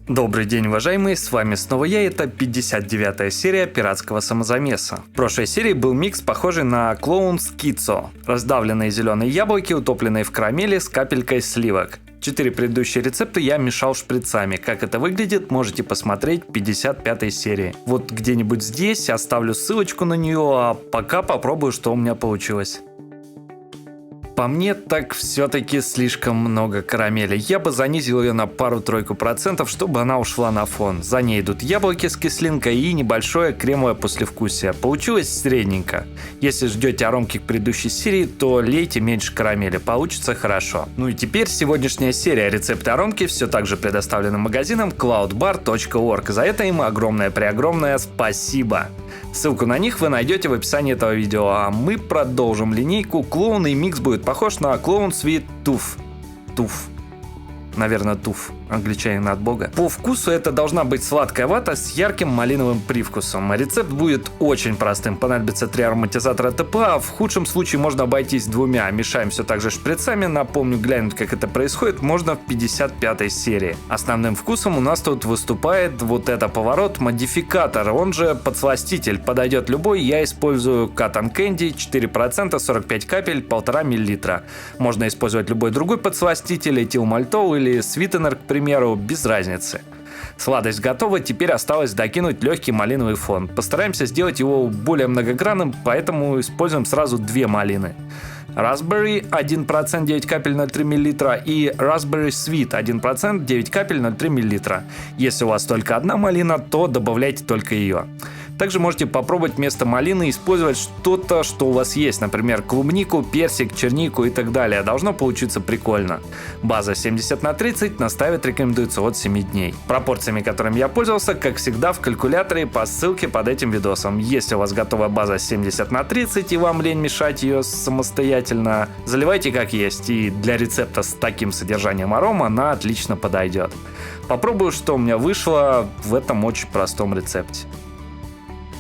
Добрый день, уважаемые, с вами снова я, это 59-я серия пиратского самозамеса. В прошлой серии был микс, похожий на клоун скицо. Раздавленные зеленые яблоки, утопленные в карамели с капелькой сливок. 4 предыдущие рецепта я мешал шприцами. Как это выглядит, можете посмотреть в 55-й серии. Вот где-нибудь здесь оставлю ссылочку на нее, а пока попробую, что у меня получилось. По мне, так все-таки слишком много карамели. Я бы занизил ее на пару-тройку процентов, чтобы она ушла на фон. За ней идут яблоки с кислинкой и небольшое кремовое послевкусие. Получилось средненько. Если ждете аромки к предыдущей серии, то лейте меньше карамели. Получится хорошо. Ну и теперь сегодняшняя серия. Рецепты аромки все так же предоставлены магазином cloudbar.org. За это им огромное-преогромное спасибо. Ссылку на них вы найдете в описании этого видео, а мы продолжим линейку. Клоун и микс будет похож на клоун Sweet Tooth. Наверное, туф. Англичанин от бога. По вкусу это должна быть сладкая вата с ярким малиновым привкусом. Рецепт будет очень простым. Понадобится 3 ароматизатора ТПА, а в худшем случае можно обойтись 2. Мешаем все так же шприцами. Напомню, глянуть, как это происходит, можно в 55-й серии. Основным вкусом у нас тут выступает вот это поворот модификатор, он же подсластитель. Подойдет любой, я использую Cotton Candy 4%, 45 капель, 1,5 мл. Можно использовать любой другой подсластитель, этилмальтол или свитенер, к примеру, без разницы. Сладость готова, теперь осталось докинуть легкий малиновый фон. Постараемся сделать его более многогранным, поэтому используем сразу 2 малины. Raspberry 1%, 9 капель 0,3 мл и Raspberry Sweet 1%, 9 капель 0,3 мл. Если у вас только одна малина, то добавляйте только ее. Также можете попробовать вместо малины использовать что-то, что у вас есть, например, клубнику, персик, чернику и так далее. Должно получиться прикольно. База 70/30, наставить рекомендуется от 7 дней. Пропорциями, которыми я пользовался, как всегда, в калькуляторе по ссылке под этим видосом. Если у вас готовая база 70/30 и вам лень мешать ее самостоятельно, заливайте как есть, и для рецепта с таким содержанием аром она отлично подойдет. Попробую, что у меня вышло в этом очень простом рецепте.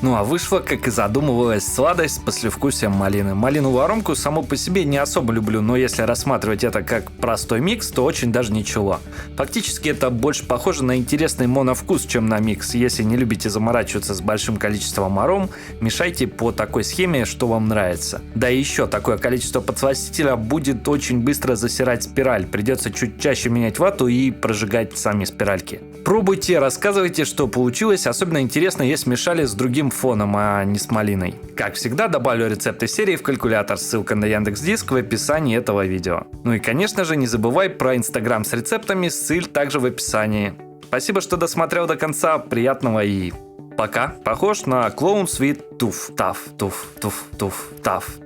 Ну а вышло, как и задумывалось, сладость с послевкусием малины. Малиновую аромку саму по себе не особо люблю, но если рассматривать это как простой микс, то очень даже ничего. Фактически это больше похоже на интересный моновкус, чем на микс. Если не любите заморачиваться с большим количеством аром, мешайте по такой схеме, что вам нравится. Да и еще такое количество подсластителя будет очень быстро засирать спираль. Придется чуть чаще менять вату и прожигать сами спиральки. Пробуйте, рассказывайте, что получилось. Особенно интересно, если мешали с другим фоном, а не с малиной. Как всегда, добавлю рецепты серии в калькулятор. Ссылка на Яндекс.Диск в описании этого видео. Ну и, конечно же, не забывай про Инстаграм с рецептами, ссылка также в описании. Спасибо, что досмотрел до конца. Приятного и пока. Похож на клоун Sweet Tooth.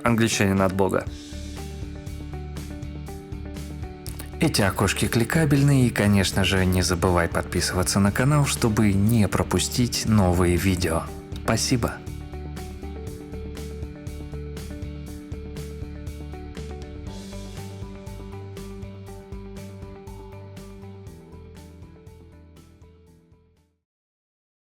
Англичанин от бога. Эти окошки кликабельные, и, конечно же, не забывай подписываться на канал, чтобы не пропустить новые видео. Спасибо.